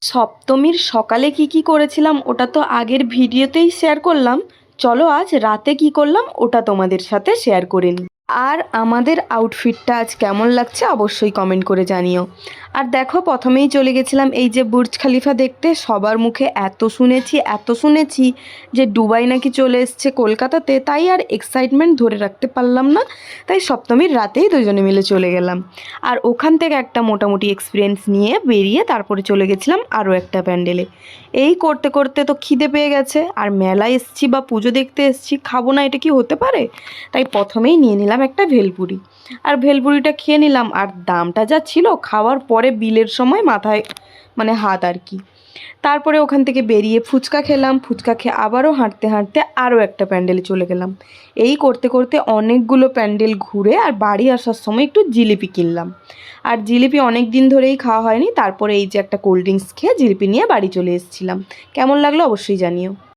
সপ্তমীর সকালে কি করেছিলাম ওটা তো আগের ভিডিওতেই শেয়ার করলাম। চলো আজ রাতে কি করলাম ওটা তোমাদের সাথে শেয়ার করে নিই। আর আমাদের আউটফিটটা আজ কেমন লাগছে অবশ্যই কমেন্ট করে জানিও। আর দেখো, প্রথমেই চলে গেছিলাম এই যে বুর্জ খলিফা দেখতে। সবার মুখে এত শুনেছি যে দুবাই নাকি চলে এসছে কলকাতাতে, তাই আর এক্সাইটমেন্ট ধরে রাখতে পারলাম না। তাই সপ্তমীর রাতেই দুজনে মিলে চলে গেলাম। আর ওখান থেকে একটা মোটামুটি এক্সপিরিয়েন্স নিয়ে বেরিয়ে তারপরে চলে গেছিলাম আরও একটা প্যান্ডেলে। এই করতে করতে তো খিদে পেয়ে গেছে, আর মেলায় এসছি বা পুজো দেখতে এসছি, খাবো না এটা কি হতে পারে? তাই প্রথমেই নিয়ে নিলাম একটা ভেলপুরি। আর ভেলপুরিটা খেয়ে নিলাম, আর দামটা যা ছিল খাওয়ার পরে বিলের সময় মাথায় মানে হাত আর কি। তারপরে ওখান থেকে বেরিয়ে ফুচকা খেলাম। ফুচকা খেয়ে আবারও হাঁটতে হাঁটতে আরও একটা প্যান্ডেলে চলে গেলাম। এই করতে করতে অনেকগুলো প্যান্ডেল ঘুরে আর বাড়ি আসার সময় একটু জিলিপি কিনলাম। আর জিলিপি অনেক দিন ধরেই খাওয়া হয়নি। তারপরে এই যে একটা কোল্ড ড্রিঙ্কস খেয়ে জিলিপি নিয়ে বাড়ি চলে এসেছিলাম। কেমন লাগলো অবশ্যই জানিও।